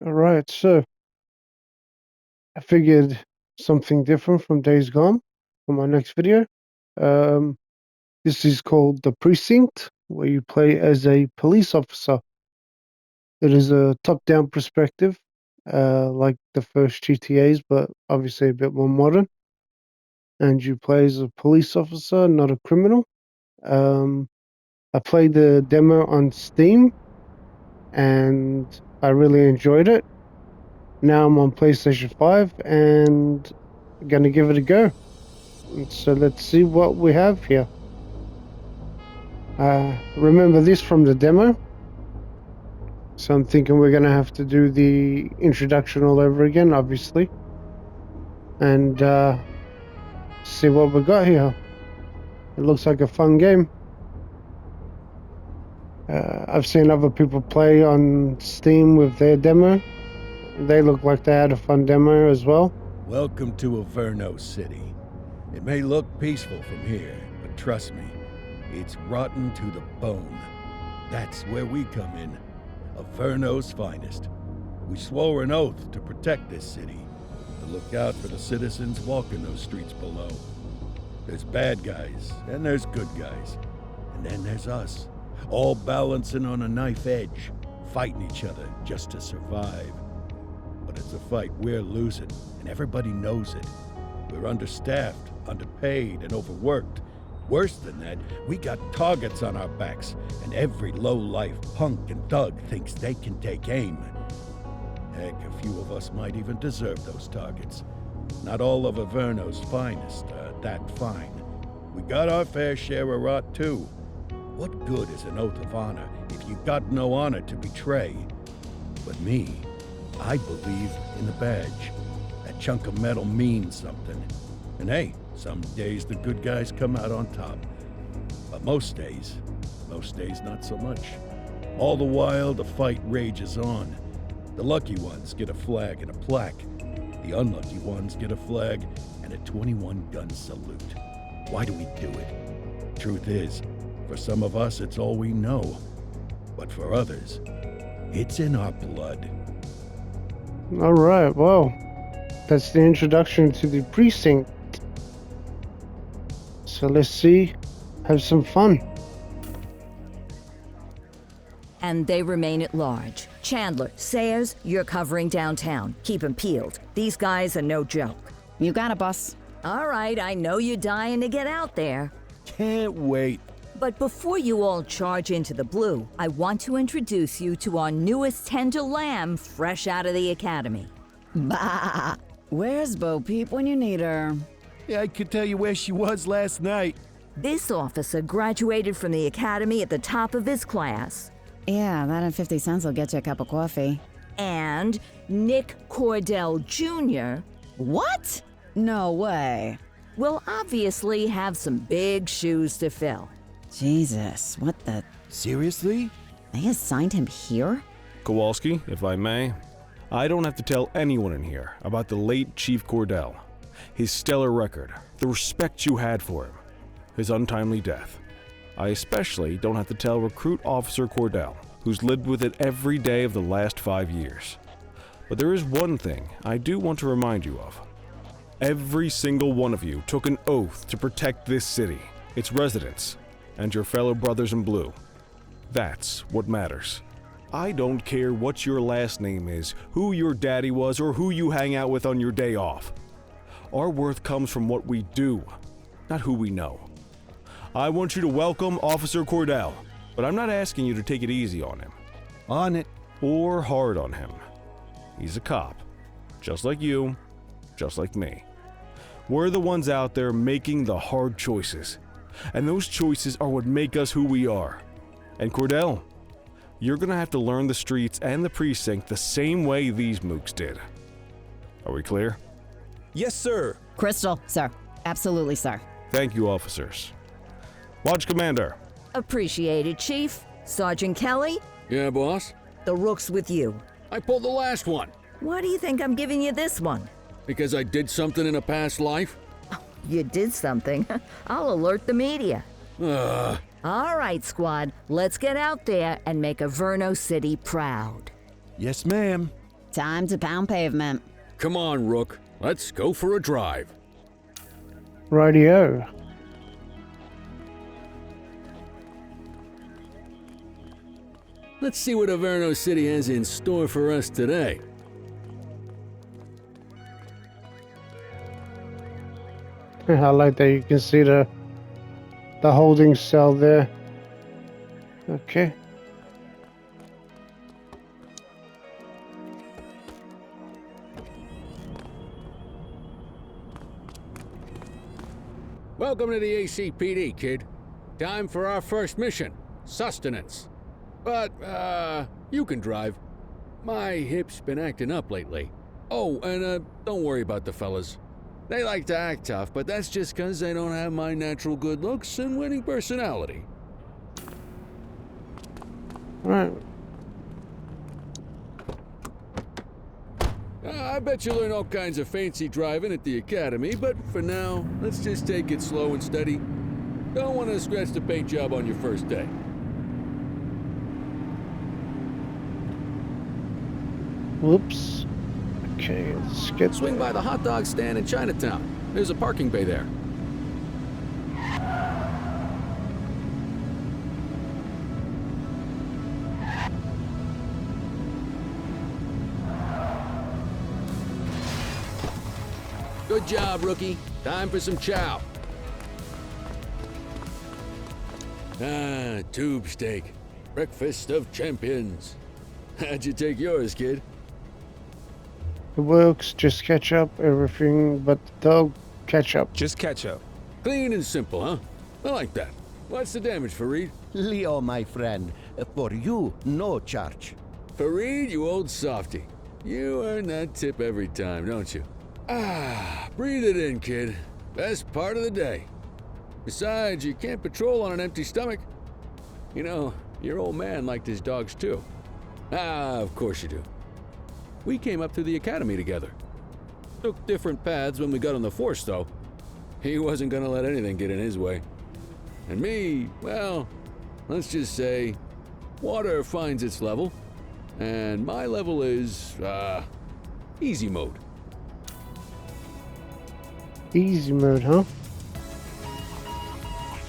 All right, so I figured something different from Days Gone for my next video. Um, this is called The Precinct, where you play as a police officer. It is a top-down perspective, like the first GTAs, but obviously a bit more modern. And you play as a police officer, not a criminal. Um, I played the demo on Steam, and I really enjoyed it. Now I'm on PlayStation 5, and gonna give it a go. So let's see what we have here. Remember this from the demo. So I'm thinking we're going to have to do the introduction all over again, obviously. And see what we got here. It looks like a fun game. I've seen other people play on Steam with their demo. They look like they had a fun demo as well. Welcome to Averno City. It may look peaceful from here, but trust me, it's rotten to the bone. That's where we come in. Averno's finest. We swore an oath to protect this city, to look out for the citizens walking those streets below. There's bad guys, and there's good guys. And then there's us, all balancing on a knife edge, fighting each other just to survive. But it's a fight we're losing, and everybody knows it. We're understaffed, underpaid, and overworked. Worse than that, we got targets on our backs, and every low-life punk and thug thinks they can take aim. Heck, a few of us might even deserve those targets. Not all of Averno's finest are that fine. We got our fair share of rot, too. What good is an oath of honor if you got no honor to betray? But me, I believe in the badge. That chunk of metal means something. And hey, some days the good guys come out on top. But most days not so much. All the while, the fight rages on. The lucky ones get a flag and a plaque. The unlucky ones get a flag and a 21-gun salute. Why do we do it? Truth is, for some of us, it's all we know. But for others, it's in our blood. All right, well, that's the introduction to the Precinct. So let's see, have some fun. And they remain at large. Chandler, Sayers, you're covering downtown. Keep 'em peeled. These guys are no joke. You got it, boss. All right, I know you're dying to get out there. Can't wait. But before you all charge into the blue, I want to introduce you to our newest tender lamb fresh out of the academy. Bah! Where's Bo Peep when you need her? Yeah, I could tell you where she was last night. This officer graduated from the academy at the top of his class. Yeah, that and 50 cents will get you a cup of coffee. And Nick Cordell Jr. What? No way. will obviously have some big shoes to fill. Jesus, what the... Seriously? They assigned him here? Kowalski, if I may, I don't have to tell anyone in here about the late Chief Cordell, his stellar record, the respect you had for him, his untimely death. I especially don't have to tell Recruit Officer Cordell, who's lived with it every day of the last 5 years. But there is one thing I do want to remind you of. Every single one of you took an oath to protect this city, its residents, and your fellow brothers in blue. That's what matters. I don't care what your last name is, who your daddy was, or who you hang out with on your day off. Our worth comes from what we do, not who we know. I want you to welcome Officer Cordell, but I'm not asking you to take it easy on him. On it. Or hard on him. He's a cop, just like you, just like me. We're the ones out there making the hard choices, and those choices are what make us who we are. And Cordell, you're gonna have to learn the streets and the precinct the same way these mooks did. Are we clear? Yes, sir. Crystal, sir. Absolutely, sir. Thank you, officers. Lodge Commander. Appreciated, Chief. Sergeant Kelly, Yeah, boss? the rook's with you. I pulled the last one. Why do you think I'm giving you this one? Because I did something in a past life? You did something. I'll alert the media. Ugh. All right, squad, let's get out there and make Averno City proud. Yes, ma'am. Time to pound pavement. Come on, Rook. Let's go for a drive. Rightio. Let's see what Averno City has in store for us today. I like that you can see the holding cell there. Okay. Welcome to the ACPD, kid. Time for our first mission, sustenance. But, you can drive. My hip's been acting up lately. Oh, and, don't worry about the fellas. They like to act tough, but that's just 'cause they don't have my natural good looks and winning personality. Alright. I bet you learn all kinds of fancy driving at the academy, but for now, let's just take it slow and steady. Don't want to scratch the paint job on your first day. Whoops. Okay, let's get Swing by the hot dog stand in Chinatown. There's a parking bay there. Good job, rookie. Time for some chow. Tube steak. Breakfast of champions. How'd you take yours, kid? It works, just ketchup, everything but the dog ketchup. Just ketchup. Clean and simple, huh? I like that. What's the damage, Fareed? Leo, my friend, for you, no charge. Fareed, you old softy. You earn that tip every time, don't you? Breathe it in, kid. Best part of the day. Besides, you can't patrol on an empty stomach. You know, your old man liked his dogs too. Of course you do. We came up through the academy together. Took different paths when we got on the force, though. He wasn't gonna let anything get in his way. And me, well, let's just say, water finds its level, and my level is, easy mode. Easy mode, huh?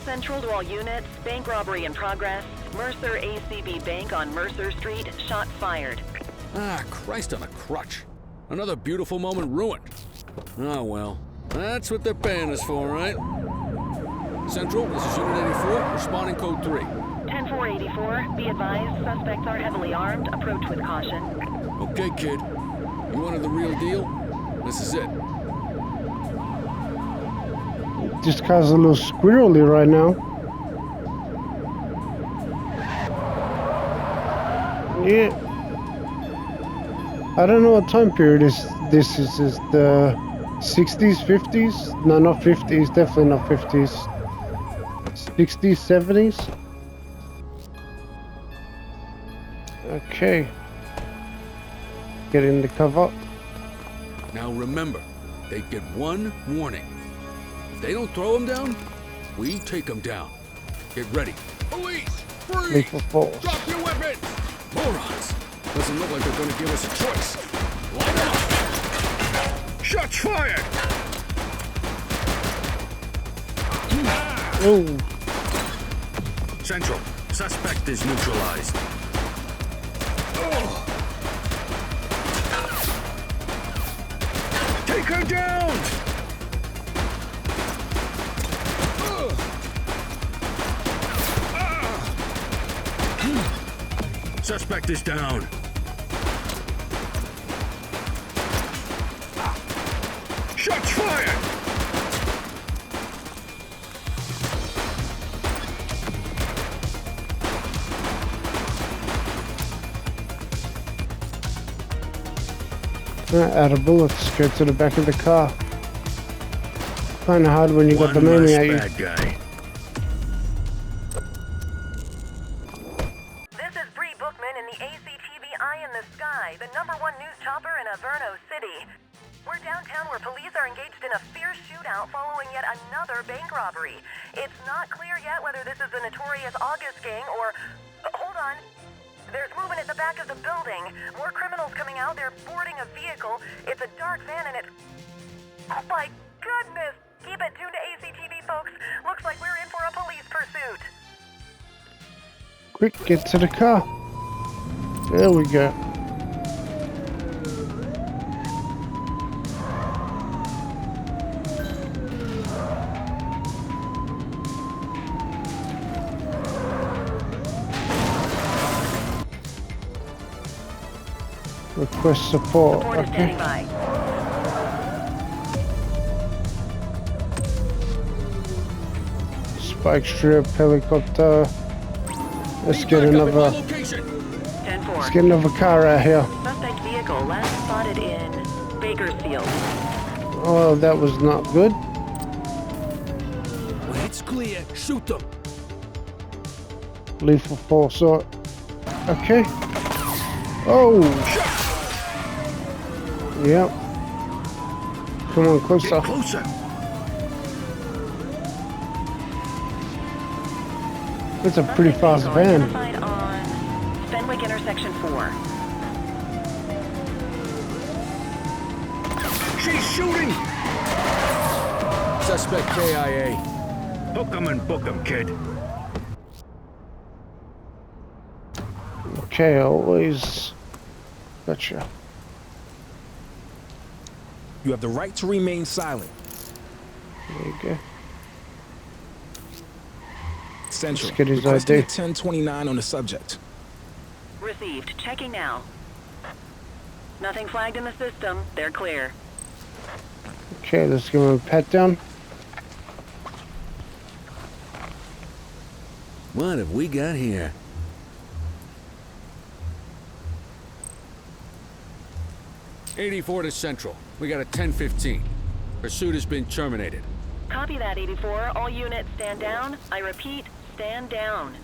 Central to all units, bank robbery in progress. Mercer ACB Bank on Mercer Street, shots fired. Christ on a crutch. Another beautiful moment ruined. Oh well, that's what they're paying us for, right? Central, this is Unit 84, responding code 3. 10-484, be advised, suspects are heavily armed, approach with caution. Okay, kid. You wanted the real deal? This is it. This car's a little squirrely right now. Yeah. I don't know what time period this is. Is the 60s, 50s? No, not 50s. Definitely not 50s. 60s, 70s? Okay. Get in the cover. Now remember, they get one warning. If they don't throw them down, we take them down. Get ready. Police! Freeze! Lethal force. Drop your weapons! Morons! Doesn't look like they're gonna give us a choice. Line them up! Shots fired! Oh, Central, suspect is neutralized. Take her down! Suspect is down. Shots fired! out of bullets. Go to the back of the car. Kinda hard when you got the One melee less at you. bad guy. This is Bree Bookman in the ACTV Eye in the Sky, the #1 news chopper in Averno City. We're downtown where police are engaged in a fierce shootout following yet another bank robbery. It's not clear yet whether this is the notorious August gang or... hold on. There's movement at the back of the building. More criminals coming out. They're boarding a vehicle. It's a dark van and it's... Oh my goodness! Keep it tuned to ACTV, folks. Looks like we're in for a police pursuit. Quick, get to the car. There we go. Request support. Support is standing by. Spike strip, helicopter. Let's get another. Let's 10-4. get another car out here. Suspect vehicle last spotted in Bakersfield. Oh, that was not good. When it's clear, shoot them. Lethal force. Okay. Oh. Yep. Come on, closer. Get closer. It's a pretty fast van. Identified on Fenwick intersection 4. She's shooting. Suspect KIA. Hook 'em and book 'em, kid. Okay, always. Gotcha. You have the right to remain silent. There you go. Central. Let's get his Requesting a ID. 1029 on the subject. Received. Checking now. Nothing flagged in the system. They're clear. Okay, let's give him a pat down. What have we got here? '84 to Central. We got a 1015. Pursuit has been terminated. Copy that, 84. All units stand down. I repeat, stand down.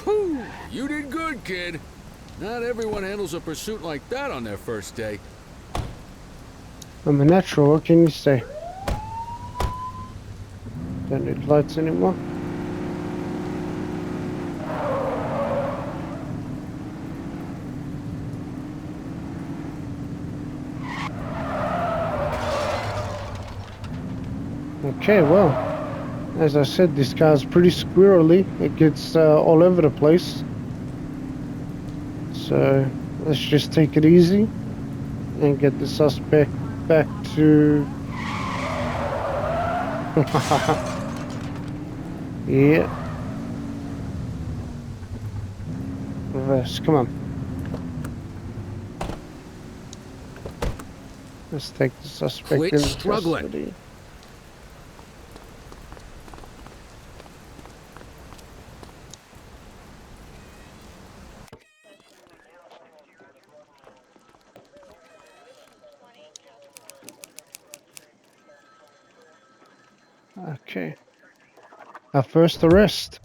Whew, you did good, kid. Not everyone handles a pursuit like that on their first day. I'm a natural, what can you say? Don't need lights anymore. Okay, well, as I said, this car's pretty squirrely. It gets all over the place. So let's just take it easy and get the suspect back to... Yeah. Reverse, come on. Let's take the suspect Quit into struggling. custody. Okay. Our first arrest.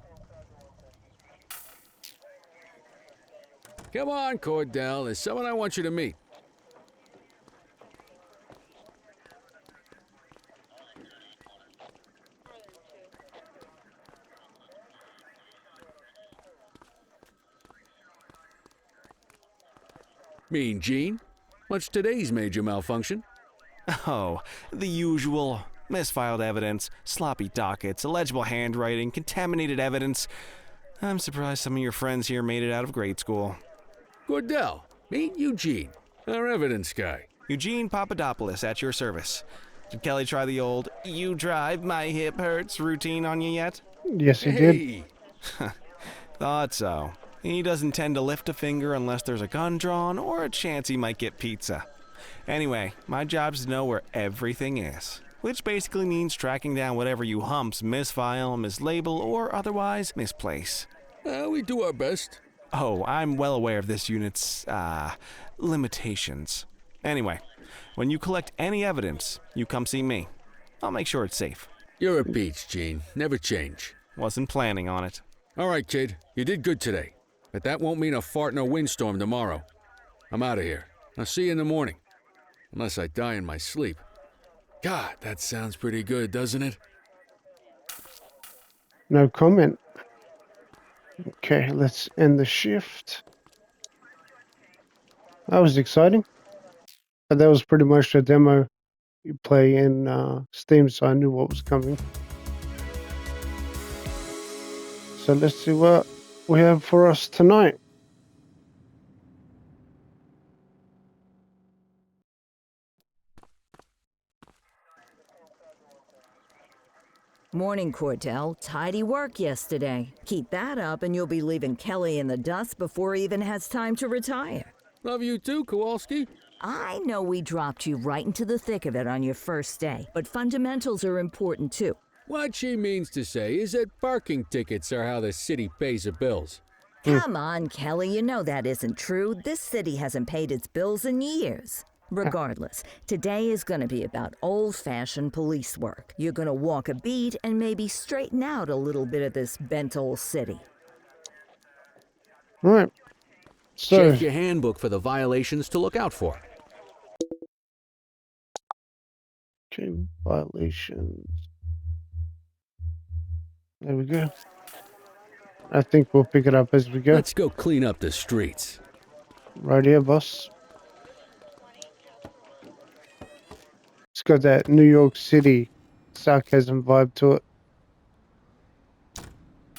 Come on, Cordell. There's someone I want you to meet. Mean Gene? What's today's major malfunction? Oh, the usual. Misfiled evidence, sloppy dockets, illegible handwriting, contaminated evidence. I'm surprised some of your friends here made it out of grade school. Cordell, meet Eugene, our evidence guy. Eugene Papadopoulos at your service. Did Kelly try the old, "you drive, my hip hurts" routine on you yet? Yes, he did. Hey, Thought so. He doesn't tend to lift a finger unless there's a gun drawn or a chance he might get pizza. Anyway, my job's to know where everything is, which basically means tracking down whatever you humps misfile, mislabel, or otherwise misplace. we do our best. Oh, I'm well aware of this unit's, limitations. Anyway, when you collect any evidence, you come see me. I'll make sure it's safe. You're a peach, Gene. Never change. Wasn't planning on it. All right, kid. You did good today. But that won't mean a fart in a windstorm tomorrow. I'm out of here. I'll see you in the morning. Unless I die in my sleep. God, that sounds pretty good, doesn't it? No comment. Okay, let's end the shift. That was exciting. But that was pretty much the demo you play in Steam, so I knew what was coming. So let's see what we have for us tonight. Morning, Cordell. Tidy work yesterday. Keep that up and you'll be leaving Kelly in the dust before he even has time to retire. Love you too, Kowalski. I know we dropped you right into the thick of it on your first day, but fundamentals are important too. What she means to say is that parking tickets are how the city pays the bills. Come on, Kelly, you know that isn't true. This city hasn't paid its bills in years. Regardless, today is going to be about old-fashioned police work. You're going to walk a beat and maybe straighten out a little bit of this bent old city. All right. So, Check your handbook for the violations to look out for. okay, violations. There we go. I think we'll pick it up as we go. Let's go clean up the streets. Right here, boss. It's got that New York City sarcasm vibe to it.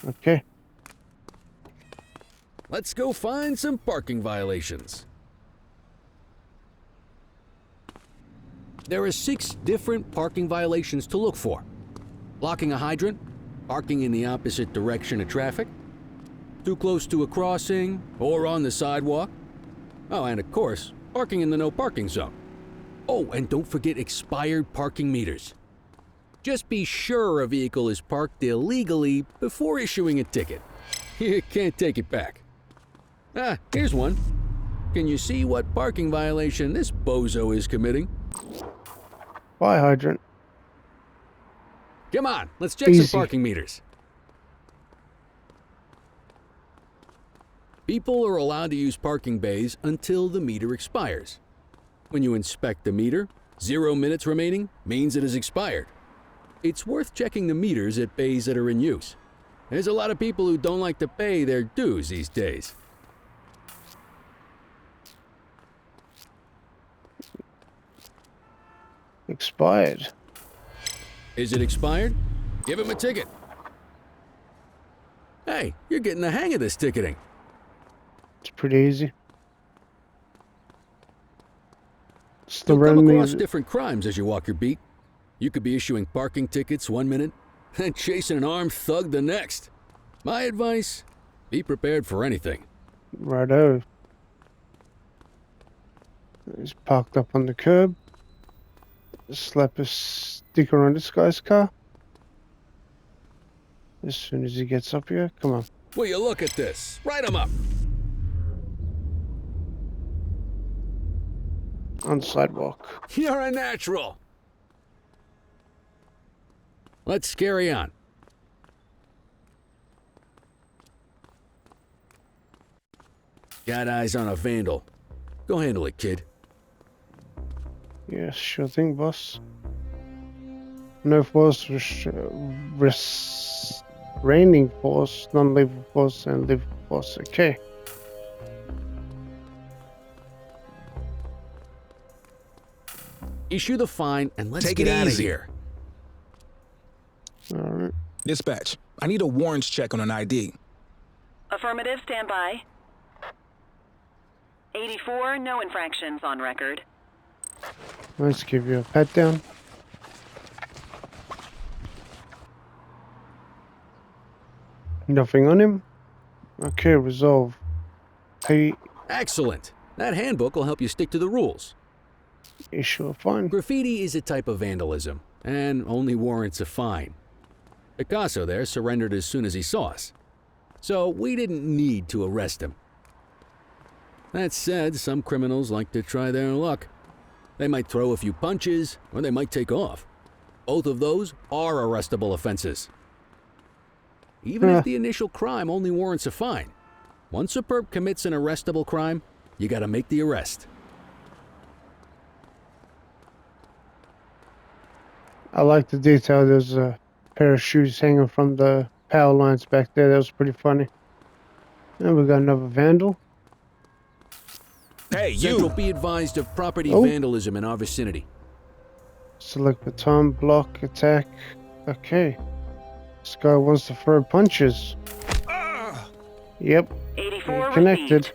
Okay. Let's go find some parking violations. There are 6 different parking violations to look for. Blocking a hydrant, parking in the opposite direction of traffic, too close to a crossing or on the sidewalk. Oh, and of course, parking in the no parking zone. Oh, and don't forget expired parking meters. Just be sure a vehicle is parked illegally before issuing a ticket. You can't take it back. Ah, here's one. Can you see what parking violation this bozo is committing? Fire hydrant. Come on, let's check Easy. some parking meters. People are allowed to use parking bays until the meter expires. When you inspect the meter, 0 minutes remaining means it has expired. It's worth checking the meters at bays that are in use. There's a lot of people who don't like to pay their dues these days. Expired. Is it expired? Give him a ticket. Hey, you're getting the hang of this ticketing. It's pretty easy. You'll come Surrounding across different crimes as you walk your beat. You could be issuing parking tickets 1 minute and chasing an armed thug the next. My advice, be prepared for anything. Righto. He's parked up on the curb. Slap a sticker on this guy's car. As soon as he gets up here, come on. Will you look at this? Write him up. On the sidewalk. You're a natural. Let's carry on. Got eyes on a vandal. Go handle it, kid. Yeah, sure thing, boss. No force, restraining force, non-lethal force, and lethal force. Okay. Issue the fine and let's Take get it out of easy. here. All right. Dispatch, I need a warrants check on an ID. Affirmative, stand by. 84, no infractions on record. Let's give you a pat down. Nothing on him. Okay, resolve. Pay, Excellent. That handbook will help you stick to the rules. issue a fine. Graffiti is a type of vandalism, and only warrants a fine. Picasso there surrendered as soon as he saw us, so we didn't need to arrest him. That said, some criminals like to try their luck. They might throw a few punches, or they might take off. Both of those are arrestable offenses. Even if the initial crime only warrants a fine, once a perp commits an arrestable crime, you gotta make the arrest. I like the detail. There's a pair of shoes hanging from the power lines back there. That was pretty funny. And we got another vandal. Hey, Central, you! be advised of property Oh. vandalism in our vicinity. Select baton, block, attack. Okay. This guy wants to throw punches. Yep. 84 Connected. received.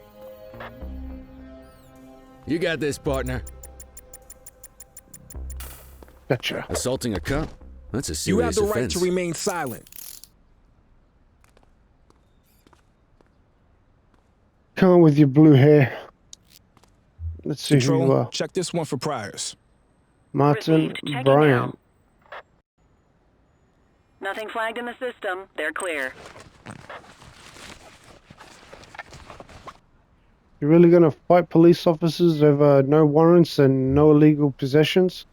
You got this, partner. Gotcha. Assaulting a cop? That's a You have serious the right offense. to remain silent. Come on with your blue hair. Let's see who you Control, are. check this one for priors. Martin Received. Checking Bryant. Nothing flagged in the system. They're clear. You really gonna fight police officers over no warrants and no illegal possessions?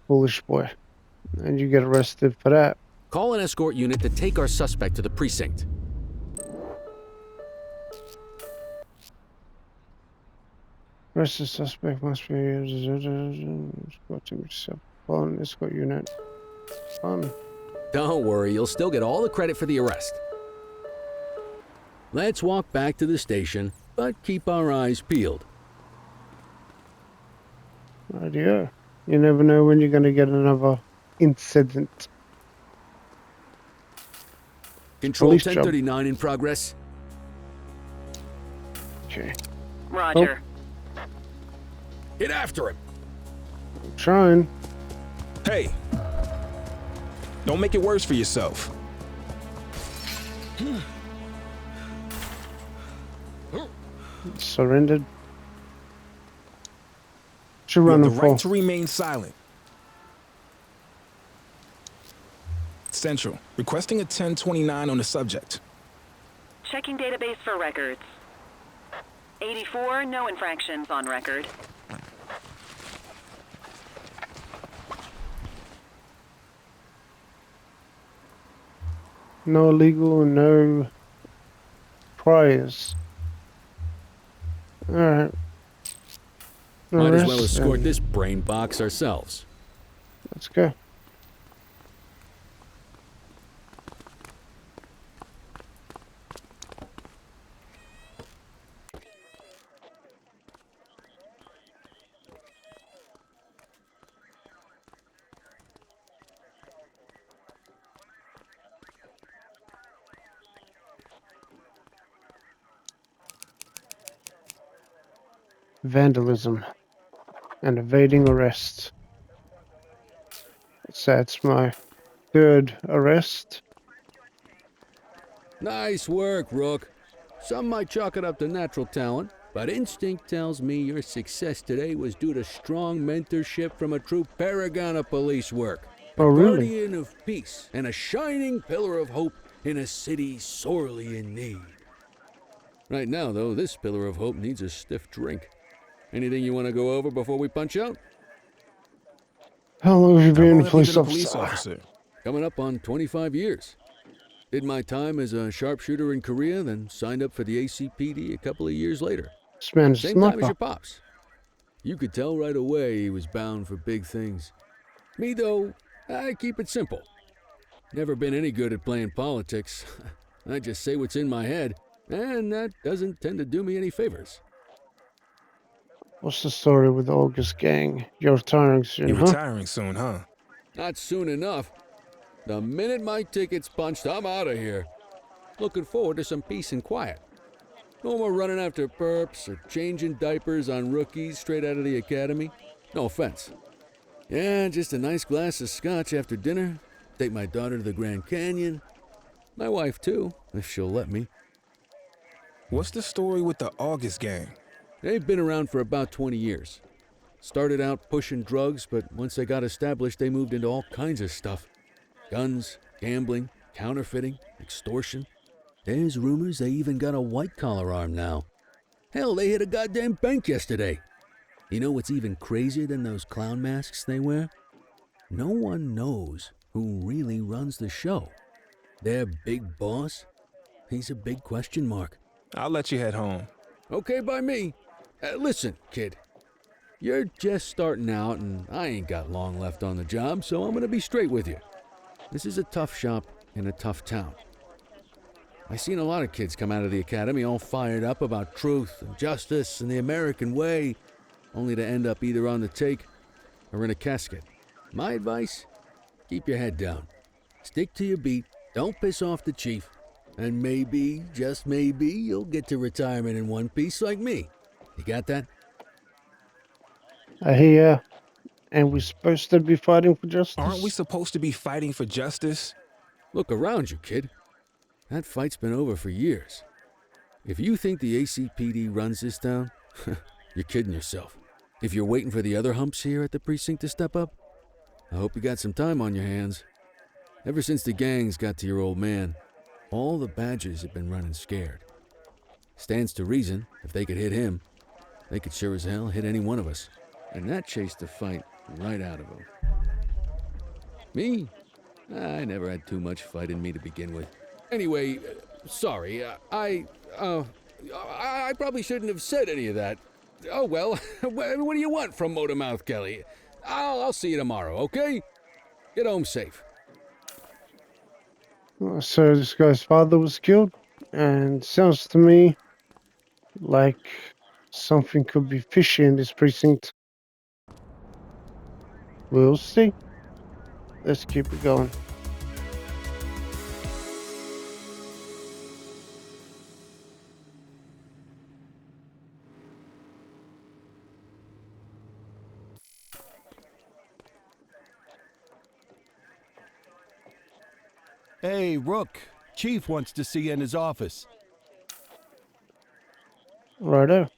Foolish boy. And you get arrested for that. Call an escort unit to take our suspect to the precinct. Arrest the suspect must be escort to yourself. Call an escort unit. Fun. Don't worry, you'll still get all the credit for the arrest. Let's walk back to the station, but keep our eyes peeled. Idea. You never know when you're gonna get another incident. Control Police job. 1039 in progress. Okay. Roger. Get after him. I'm trying. Hey! Don't make it worse for yourself. Surrendered. Should You run have him the right for. to remain silent. Central, requesting a 1029 on the subject. Checking database for records. 84, no infractions on record. No illegal, no priors. Alright. Might as well Arrest escort and- this brain box ourselves. Let's go. Vandalism and evading arrest. So that's my third arrest. Nice work, Rook. Some might chalk it up to natural talent, but instinct tells me your success today was due to strong mentorship from a true paragon of police work. A Oh, really? guardian of peace and a shining pillar of hope in a city sorely in need. Right now, though, this pillar of hope needs a stiff drink. Anything you want to go over before we punch out? How long have you How been long a have you police been a police officer? officer? Coming up on 25 years. Did my time as a sharpshooter in Korea, then signed up for the ACPD a couple of years later. This man's a Same time as sniper. your pops. You could tell right away he was bound for big things. Me, though, I keep it simple. Never been any good at playing politics. I just say what's in my head, and that doesn't tend to do me any favors. What's the story with the August gang? You're retiring soon, You're huh? retiring soon, huh? Not soon enough. The minute my ticket's punched, I'm out of here. Looking forward to some peace and quiet. No more running after perps or changing diapers on rookies straight out of the academy. No offense. Yeah, just a nice glass of scotch after dinner. Take my daughter to the Grand Canyon. My wife, too, if she'll let me. What's the story with the August gang? They've been around for about 20 years. Started out pushing drugs, but once they got established, they moved into all kinds of stuff. Guns, gambling, counterfeiting, extortion. There's rumors they even got a white-collar arm now. Hell, they hit a goddamn bank yesterday. You know what's even crazier than those clown masks they wear? No one knows who really runs the show. Their big boss? He's a big question mark. I'll let you head home. Okay by me. Listen, kid. You're just starting out, and I ain't got long left on the job, so I'm gonna be straight with you. This is a tough shop in a tough town. I seen a lot of kids come out of the academy all fired up about truth and justice and the American way, only to end up either on the take or in a casket. My advice? Keep your head down. Stick to your beat, don't piss off the chief, and maybe, just maybe, you'll get to retirement in one piece like me. You got that? I hear. And we're supposed to be fighting for Aren't we justice? supposed to be fighting for justice? Look around you, kid. That fight's been over for years. If you think the ACPD runs this town, you're kidding yourself. If you're waiting for the other humps here at the precinct to step up, I hope you got some time on your hands. Ever since the gangs got to your old man, all the badges have been running scared. Stands to reason, if they could hit him, they could sure as hell hit any one of us. And that chased the fight right out of him. Me? I never had too much fight in me to begin with. Anyway, sorry, I probably shouldn't have said any of that. Oh well, what do you want from Motormouth Kelly? I'll see you tomorrow, okay? Get home safe. So this guy's father was killed, and sounds to me like something could be fishy in this precinct. We'll see. Let's keep it going. Hey, Rook. Chief wants to see you in his office. Righto.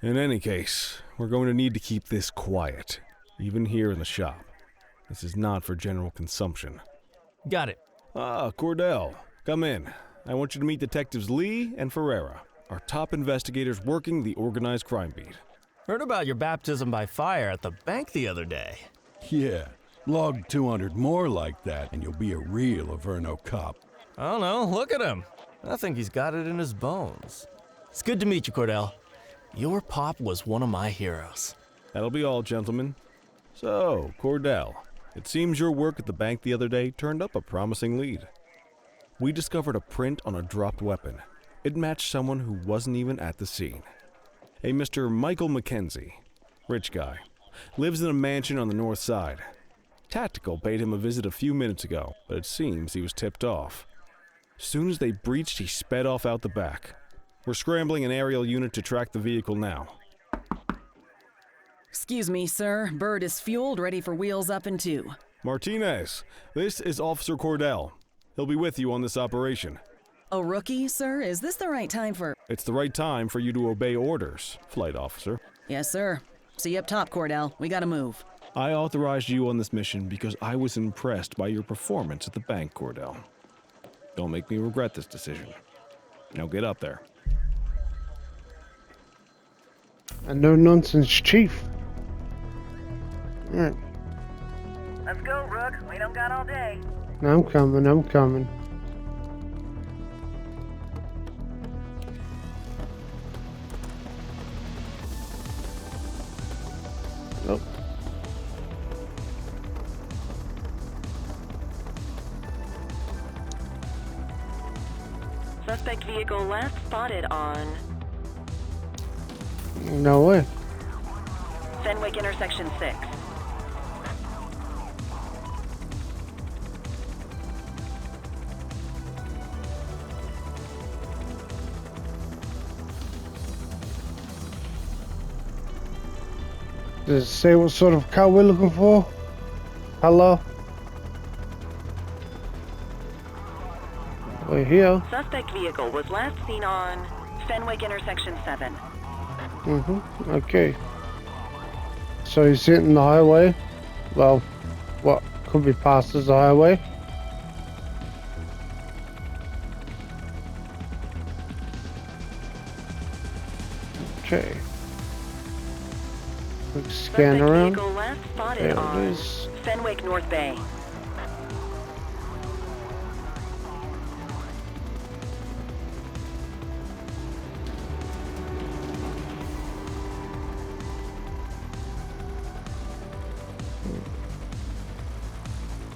In any case, we're going to need to keep this quiet, even here in the shop. This is not for general consumption. Got it. Ah, Cordell, come in. I want you to meet Detectives Lee and Ferreira, our top investigators working the organized crime beat. Heard about your baptism by fire at the bank the other day. Yeah, log 200 more like that and you'll be a real Averno cop. I don't know, look at him. I think he's got it in his bones. It's good to meet you, Cordell. Your pop was one of my heroes. That'll be all, gentlemen. So, Cordell, it seems your work at the bank the other day turned up a promising lead. We discovered a print on a dropped weapon. It matched someone who wasn't even at the scene. A Mr. Michael McKenzie, rich guy, lives in a mansion on the north side. Tactical paid him a visit a few minutes ago, but it seems he was tipped off. Soon as they breached, he sped off out the back. We're scrambling an aerial unit to track the vehicle now. Excuse me, sir. Bird is fueled, ready for wheels up in 2. Martinez, this is Officer Cordell. He'll be with you on this operation. A rookie, sir? Is this the right time for... It's the right time for you to obey orders, Flight Officer. Yes, sir. See you up top, Cordell. We gotta move. I authorized you on this mission because I was impressed by your performance at the bank, Cordell. Don't make me regret this decision. Now get up there. A no-nonsense chief. Alright, Let's go, Rook. We don't got all day. I'm coming. Oh. Suspect vehicle last spotted on No way. Fenwick intersection 6. Does it say what sort of car we're looking for? Hello? We're here. Suspect vehicle was last seen on Fenwick intersection 7. Okay. So he's hitting the highway. Well, what could be passed as a highway. Okay. Quick scan Suspect around. vehicle last spotted There it on is. Fenwick North Bay.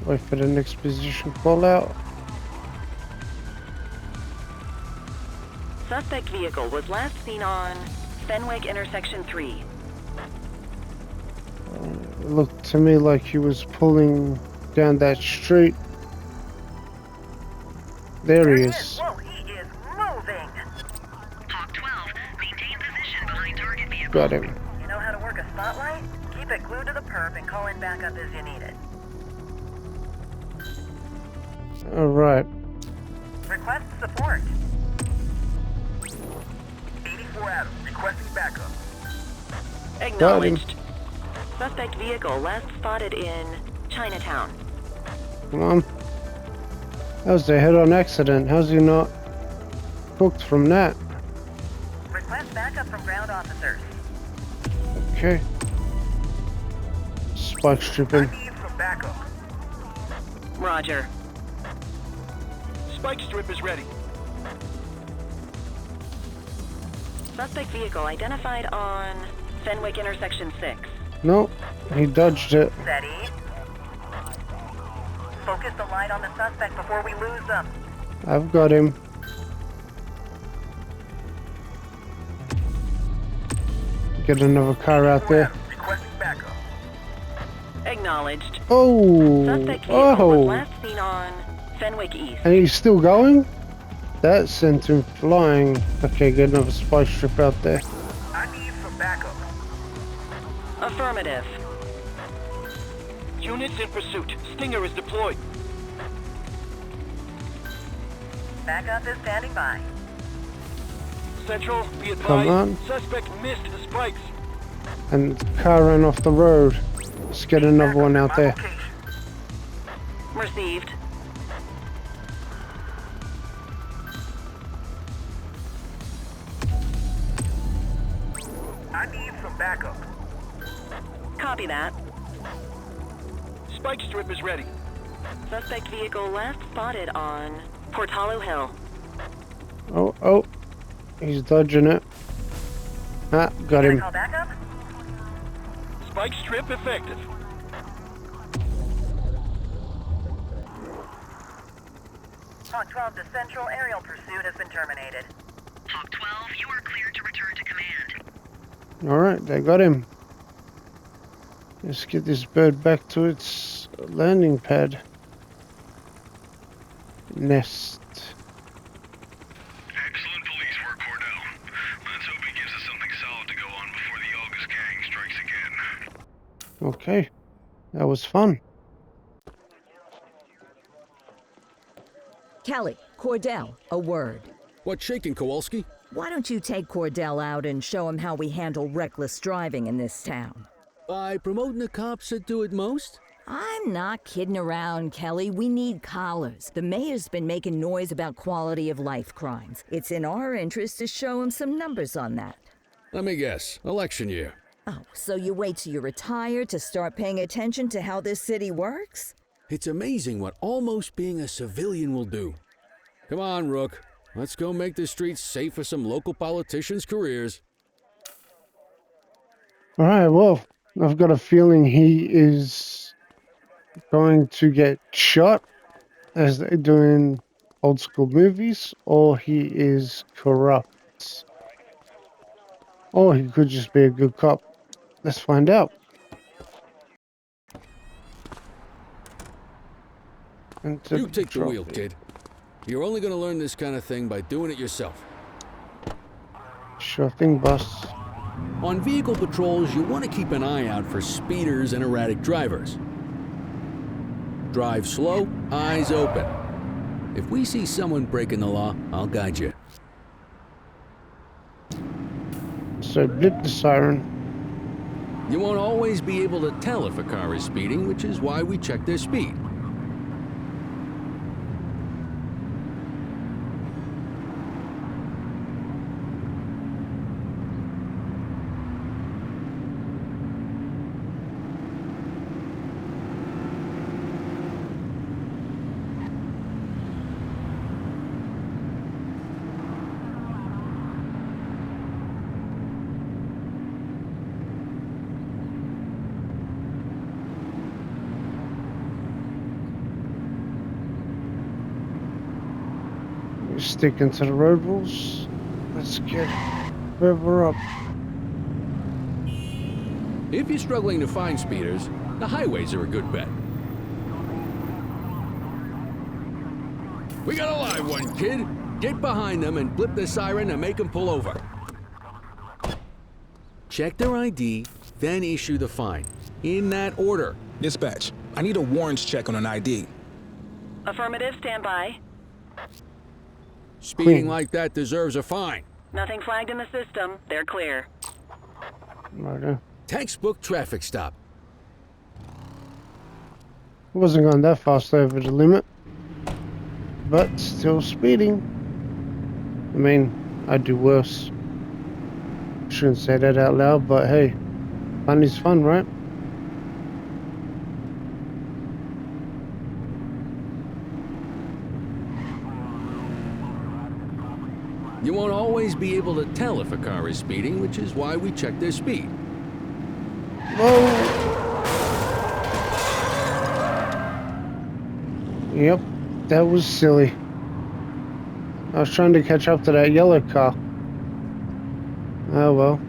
Wait for the next position call out. Suspect vehicle was last seen on Fenwick intersection 3. It looked to me like he was pulling down that street. There he is. Whoa, he is moving. Hawk 12, maintain position behind target vehicle. Got him. You know how to work a spotlight? Keep it glued to the perp and call in backup as you need it. Alright. Request support. 84 Adams, requesting backup. Acknowledged. Suspect vehicle last spotted in Chinatown. Come on. That was a head-on accident. How's he not hooked from that? Request backup from ground officers. Okay. Spike stripping. I need some backup. Roger. Spike strip is ready. Suspect vehicle identified on Fenwick intersection 6. No, he dodged it. Steady. Focus the light on the suspect before we lose them. I've got him. Get another car out there. Requesting backup. Acknowledged. Oh, Suspect vehicle was oh, last seen on Fenwick East. and he's still going? That sent him flying. Okay, get another spike strip out there. I need some backup. Affirmative. Units in pursuit. Stinger is deployed. Backup is standing by. Central, be Come advised. on. Suspect missed the spikes. And the car ran off the road. Let's get another one out there. Received. I need some backup. Copy that. Spike strip is ready. Suspect vehicle last spotted on Portalo Hill. Oh, oh. He's dodging it. Ah, got Can I him. call backup? Spike strip effective. Hawk 12 to Central, aerial pursuit has been terminated. Hawk 12, you are cleared to return to command. Alright, they got him. Let's get this bird back to its landing pad. Nest. Excellent police work, Cordell. Let's hope he gives us something solid to go on before the August gang strikes again. Okay. That was fun. Kelly, Cordell, a word. What's shaking, Kowalski? Why don't you take Cordell out and show him how we handle reckless driving in this town? By promoting the cops that do it most? I'm not kidding around, Kelly. We need collars. The mayor's been making noise about quality of life crimes. It's in our interest to show him some numbers on that. Let me guess. Election year. Oh, so you wait till you retire to start paying attention to how this city works? It's amazing what almost being a civilian will do. Come on, Rook. Let's go make the streets safe for some local politicians' careers. Alright, well, I've got a feeling he is going to get shot as they do in old school movies, or he is corrupt. Or he could just be a good cop. Let's find out. You take the wheel, kid. You're only going to learn this kind of thing by doing it yourself. Sure thing, boss. On vehicle patrols, you want to keep an eye out for speeders and erratic drivers. Drive slow, eyes open. If we see someone breaking the law, I'll guide you. So blip the siren. You won't always be able to tell if a car is speeding, which is why we check their speed. sticking to the road rules. Let's get further up. If you're struggling to find speeders, the highways are a good bet. We got a live one, kid. Get behind them and blip the siren and make them pull over. Check their ID, then issue the fine. In that order. Dispatch, I need a warrants check on an ID. Affirmative, stand by. Speeding like that deserves a fine. Nothing flagged in the system. They're clear. Right. Textbook traffic stop. Wasn't going that fast over the limit, but still speeding. I mean, I'd do worse. Shouldn't say that out loud, but hey, fun is fun, right? You won't always be able to tell if a car is speeding, which is why we check their speed. Whoa! Yep, that was silly. I was trying to catch up to that yellow car. Oh well.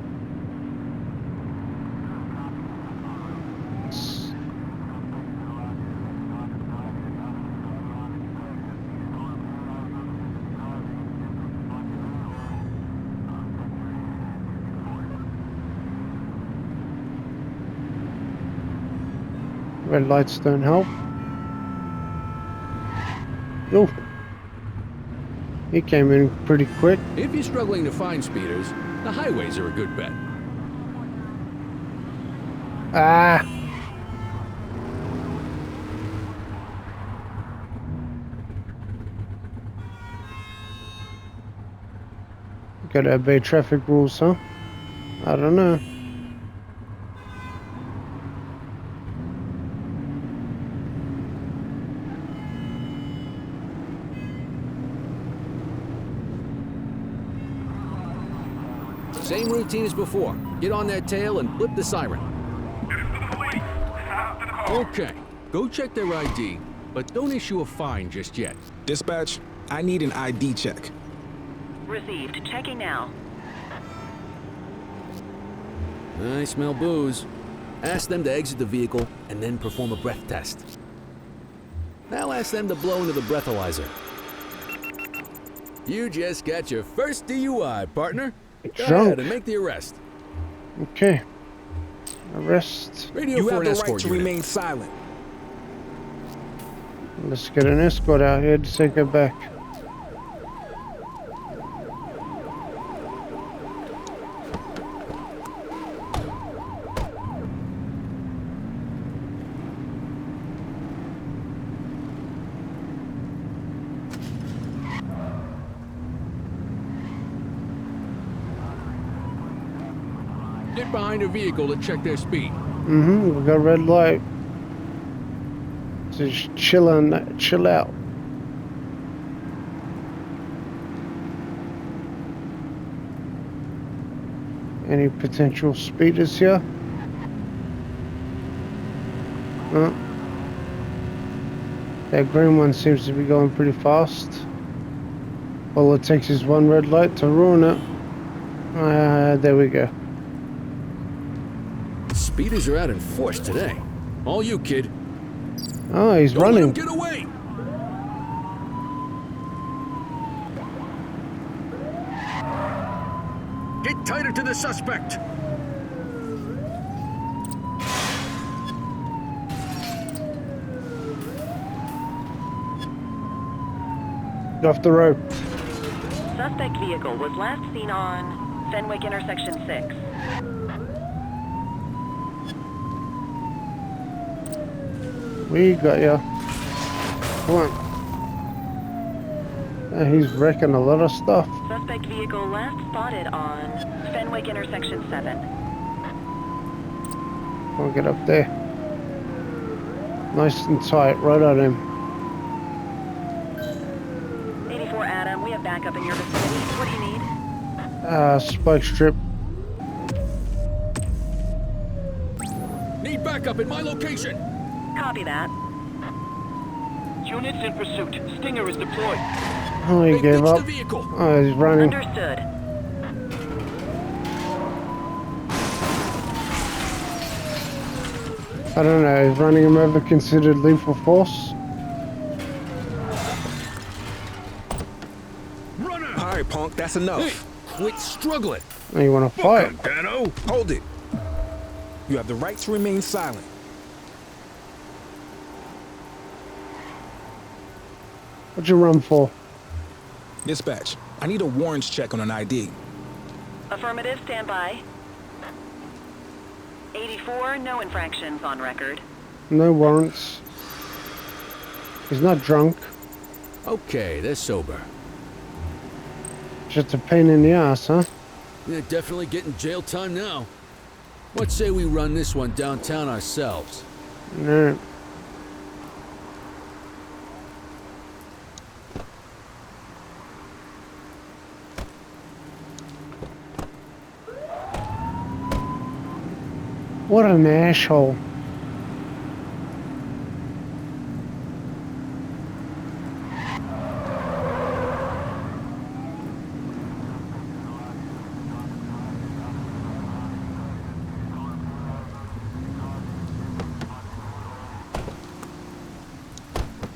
Red lights don't help. Oh, he came in pretty quick. If you're struggling to find speeders, the highways are a good bet. Ah! Gotta obey traffic rules, huh? I don't know. Same routine as before. Get on that tail and flip the siren. Okay, go check their ID, but don't issue a fine just yet. Dispatch, I need an ID check. Received. Checking now. I smell booze. Ask them to exit the vehicle and then perform a breath test. Now ask them to blow into the breathalyzer. You just got your first DUI, partner. Go ahead and make the arrest. Okay. Arrest. Radio You for have an the escort right to unit. remain silent. Let's get an escort out here to take her back. Get behind a vehicle to check their speed. We got a red light. Just chill out. Any potential speeders here? That green one seems to be going pretty fast. All it takes is one red light to ruin it. There we go. Speeders are out in force today. All you, kid. Oh, he's Don't running. let him get away. Get tighter to the suspect. Off the road. Suspect vehicle was last seen on Fenwick intersection 6. We got ya. Come on. He's wrecking a lot of stuff. Suspect vehicle last spotted on Fenwick intersection 7. I'll get up there. Nice and tight, right on him. 84 Adam, we have backup in your vicinity. What do you need? Spike strip. Need backup in my location. Copy that. Units in pursuit. Stinger is deployed. Oh, he They gave ditched up. the vehicle. Oh, he's running. Understood. I don't know. Is running him over considered lethal force? All right, punk, that's enough. Hey, quit struggling. Oh, you want to fight? Dano? Hold it. You have the right to remain silent. What'd you run for? Dispatch, I need a warrants check on an ID. Affirmative, stand by. 84, no infractions on record. No warrants. He's not drunk. Okay, they're sober. Just a pain in the ass, huh? They're definitely getting jail time now. What say we run this one downtown ourselves? No. What an asshole.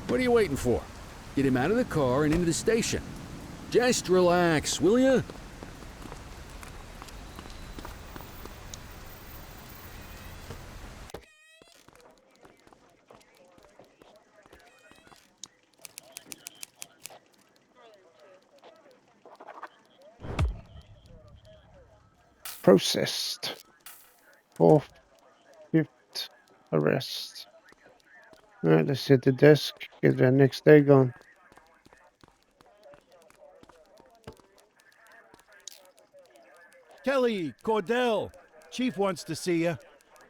What are you waiting for? Get him out of the car and into the station. Just relax, will ya? Processed. Fourth, fifth arrest. Alright, let's hit the desk. Get that next day going. Kelly, Cordell, Chief wants to see you.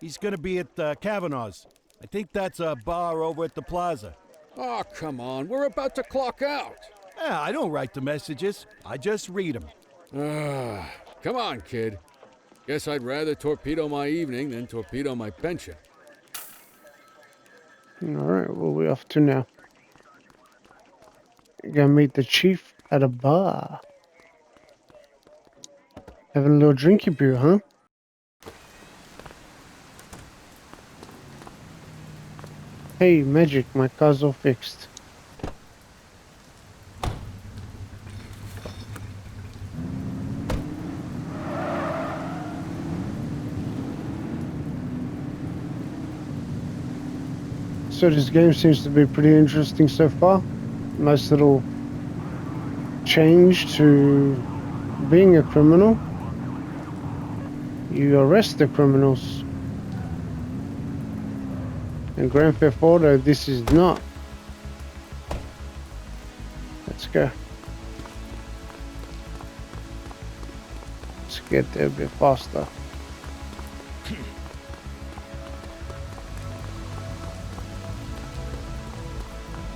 He's gonna be at Kavanaugh's. I think that's a bar over at the plaza. Oh, come on. We're about to clock out. Yeah, I don't write the messages. I just read them. Come on, kid. Guess I'd rather torpedo my evening than torpedo my pension. Alright, where we off to now? Gonna meet the chief at a bar. Having a little drinky brew, huh? Hey, magic, my car's all fixed. So this game seems to be pretty interesting so far. Nice little change to being a criminal. You arrest the criminals. In Grand Theft Auto, this is not. Let's go. Let's get there a bit faster.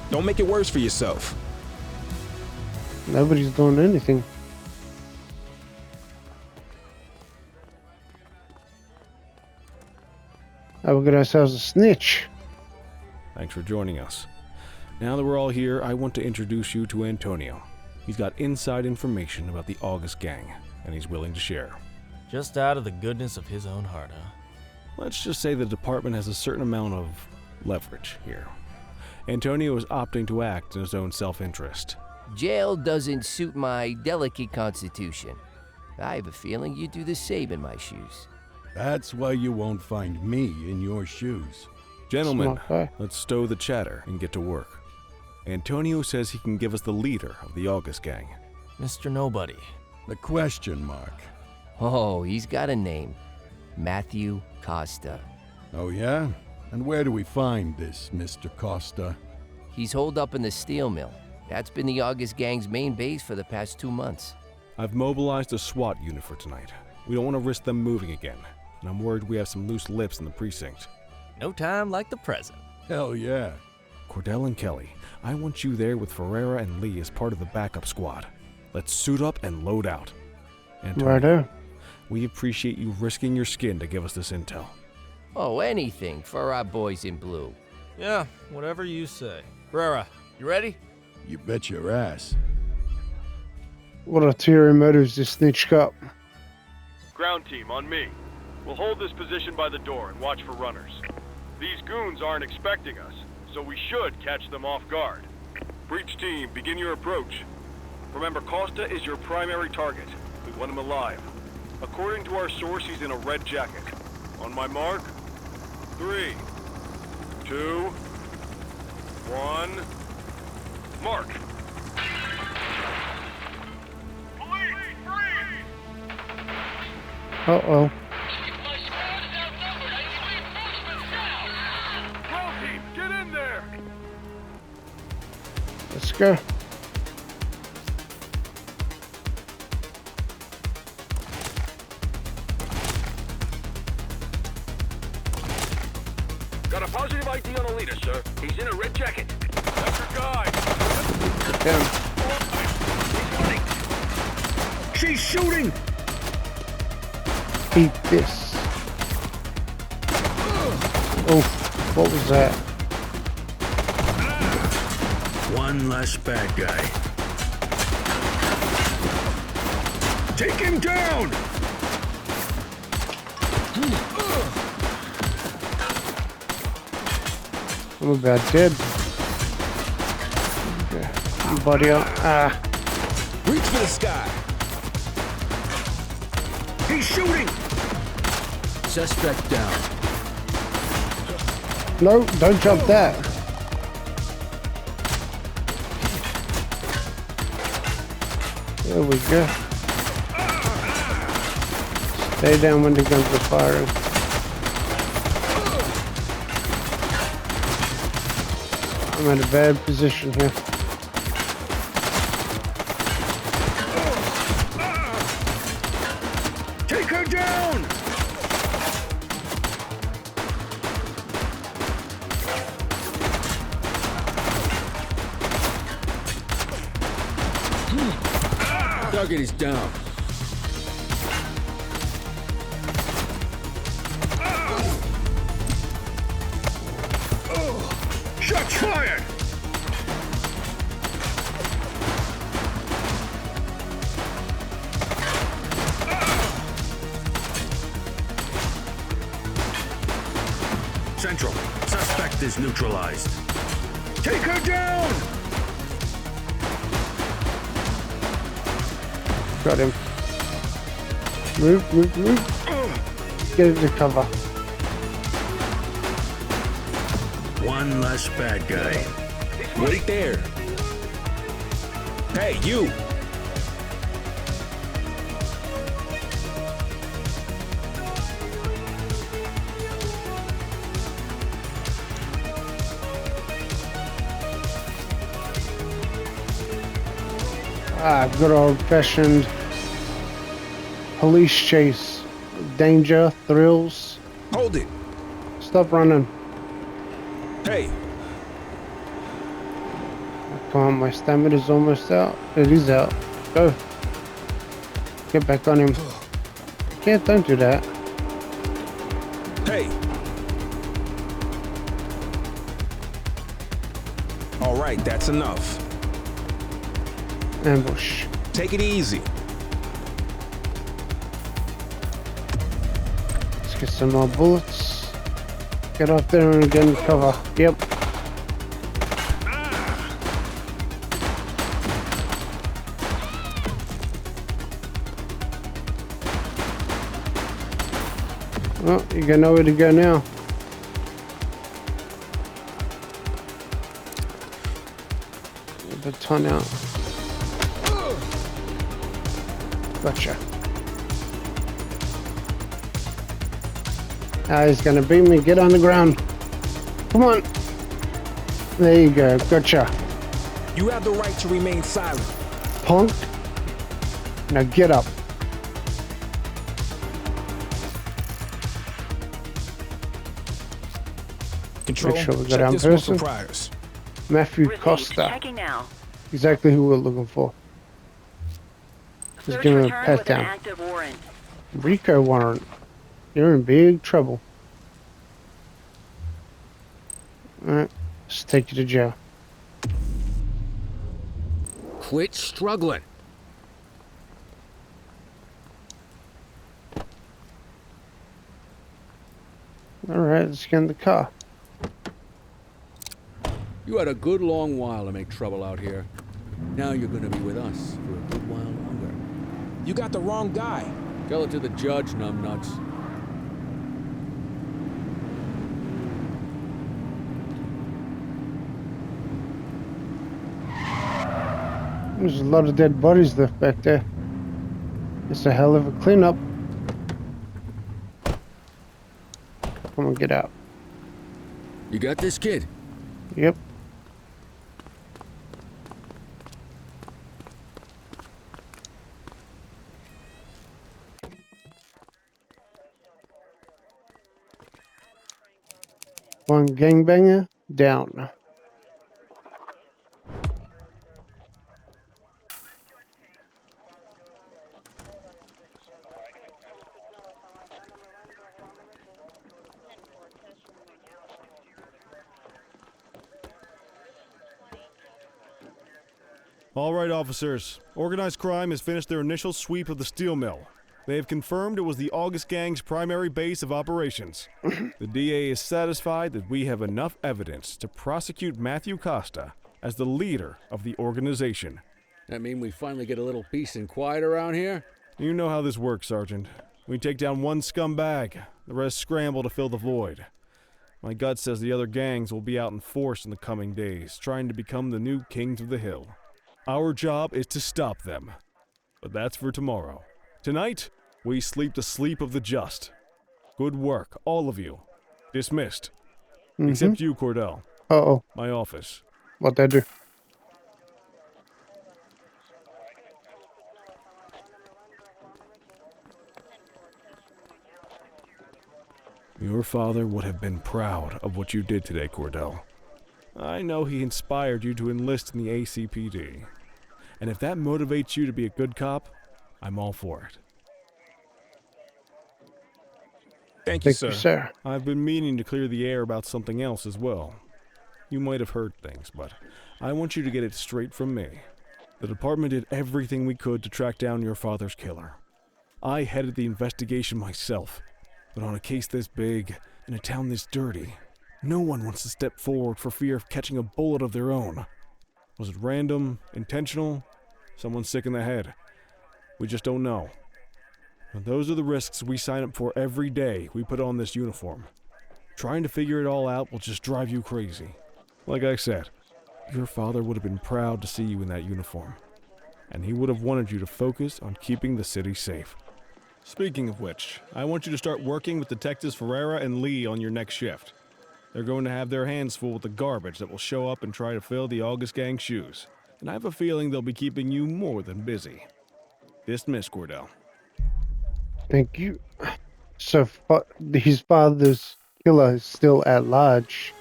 Don't make it worse for yourself. Nobody's doing anything. Oh, we got ourselves a snitch. Thanks for joining us. Now that we're all here, I want to introduce you to Antonio. He's got inside information about the August gang, and he's willing to share. Just out of the goodness of his own heart, huh? Let's just say the department has a certain amount of leverage here. Antonio is opting to act in his own self-interest. Jail doesn't suit my delicate constitution. I have a feeling you'd do the same in my shoes. That's why you won't find me in your shoes. Gentlemen, let's stow the chatter and get to work. Antonio says he can give us the leader of the August gang. Mr. Nobody. The question mark. Oh, he's got a name. Matthew Costa. Oh, yeah? And where do we find this Mr. Costa? He's holed up in the steel mill. That's been the August gang's main base for the past 2 months. I've mobilized a SWAT unit for tonight. We don't want to risk them moving again, and I'm worried we have some loose lips in the precinct. No time like the present. Hell yeah. Cordell and Kelly, I want you there with Ferreira and Lee as part of the backup squad. Let's suit up and load out. Antonio, Righto. we appreciate you risking your skin to give us this intel. Oh, anything for our boys in blue. Yeah, whatever you say. Ferreira, you ready? You bet your ass. What ulterior motives this snitch got? Ground team, on me. We'll hold this position by the door and watch for runners. These goons aren't expecting us, so we should catch them off guard. Breach team, begin your approach. Remember, Costa is your primary target. We want him alive. According to our source, he's in a red jacket. On my mark, 3, 2, 1, mark. Uh-oh. Ground team, get in there! Let's go. Got a positive ID on the leader, sir. He's in a red jacket. That's your guy. Damn. She's shooting! Eat this. Oh, what was that? One less bad guy. Take him down! I'm about dead. Okay. You body up. Ah. Reach for the sky. He's shooting! Suspect down. No, don't jump that. There we go. Stay down when the guns are firing. I'm in a bad position here. Take her down! Target is down. Shots fired! Central, suspect is neutralized. Take her down! Got him. Move, move, move. Get into cover. One less bad guy. Wait there. Hey, you! Ah, good old-fashioned police chase. Danger, thrills. Hold it. Stop running. Hey. Come on, my stamina's almost out. It is out. Go. Get back on him. Yeah, don't do that. Hey. All right, that's enough. Ambush. Take it easy. Let's get some more bullets. Get up there and get in cover. Yep. Well, you got nowhere to go now. Get the ton out. Gotcha. Ah, he's gonna beat me. Get on the ground. Come on. There you go. Gotcha. You have the right to remain silent. Punk. Now get up. Control. Make sure we got Check down this one person. for priors. Matthew Received. Costa. Checking now. Exactly who we're looking for. Just Search give him a returned pat with an down. active warrant. Rico warrant. You're in big trouble. Alright, let's take you to jail. Quit struggling. Alright, let's get in the car. You had a good long while to make trouble out here. Now you're gonna be with us for a good while longer. You got the wrong guy. Tell it to the judge, numbnuts. There's a lot of dead bodies left back there. It's a hell of a cleanup. Come on, get out. You got this, kid? Yep. One gangbanger down. All right, officers. Organized crime has finished their initial sweep of the steel mill. They have confirmed it was the August Gang's primary base of operations. The DA is satisfied that we have enough evidence to prosecute Matthew Costa as the leader of the organization. That mean we finally get a little peace and quiet around here? You know how this works, Sergeant. We take down one scumbag, the rest scramble to fill the void. My gut says the other gangs will be out in force in the coming days, trying to become the new kings of the hill. Our job is to stop them. But that's for tomorrow. Tonight, we sleep the sleep of the just. Good work, all of you. Dismissed. Except you, Cordell. Uh-oh. My office. What'd I do? Your father would have been proud of what you did today, Cordell. I know he inspired you to enlist in the ACPD. And if that motivates you to be a good cop, I'm all for it. Thank you, Thank you, sir. I've been meaning to clear the air about something else as well. You might have heard things, but I want you to get it straight from me. The department did everything we could to track down your father's killer. I headed the investigation myself, but on a case this big, in a town this dirty, no one wants to step forward for fear of catching a bullet of their own. Was it random, intentional, someone sick in the head? We just don't know. And those are the risks we sign up for every day we put on this uniform. Trying to figure it all out will just drive you crazy. Like I said, your father would have been proud to see you in that uniform. And he would have wanted you to focus on keeping the city safe. Speaking of which, I want you to start working with Detectives Ferreira and Lee on your next shift. They're going to have their hands full with the garbage that will show up and try to fill the August Gang's shoes. And I have a feeling they'll be keeping you more than busy. Dismiss, Cordell. Thank you. So, his father's killer is still at large.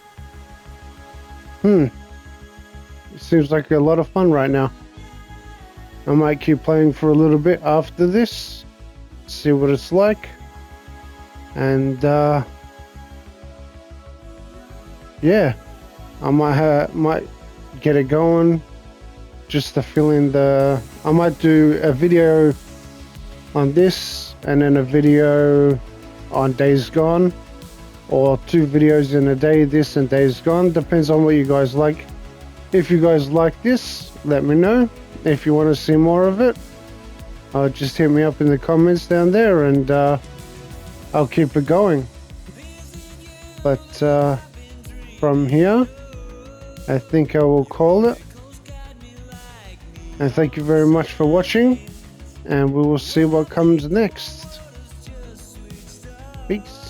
It seems like a lot of fun right now. I might keep playing for a little bit after this. See what it's like. And, yeah. I might get it going. Just to fill in the... I might do a video on this and then a video on Days Gone, or 2 videos in a day, this and Days Gone. Depends on what you guys like. If you guys like this, let me know. If you want to see more of it, just hit me up in the comments down there, and I'll keep it going. But from here, I think I will call it. And thank you very much for watching, and we will see what comes next. Peace.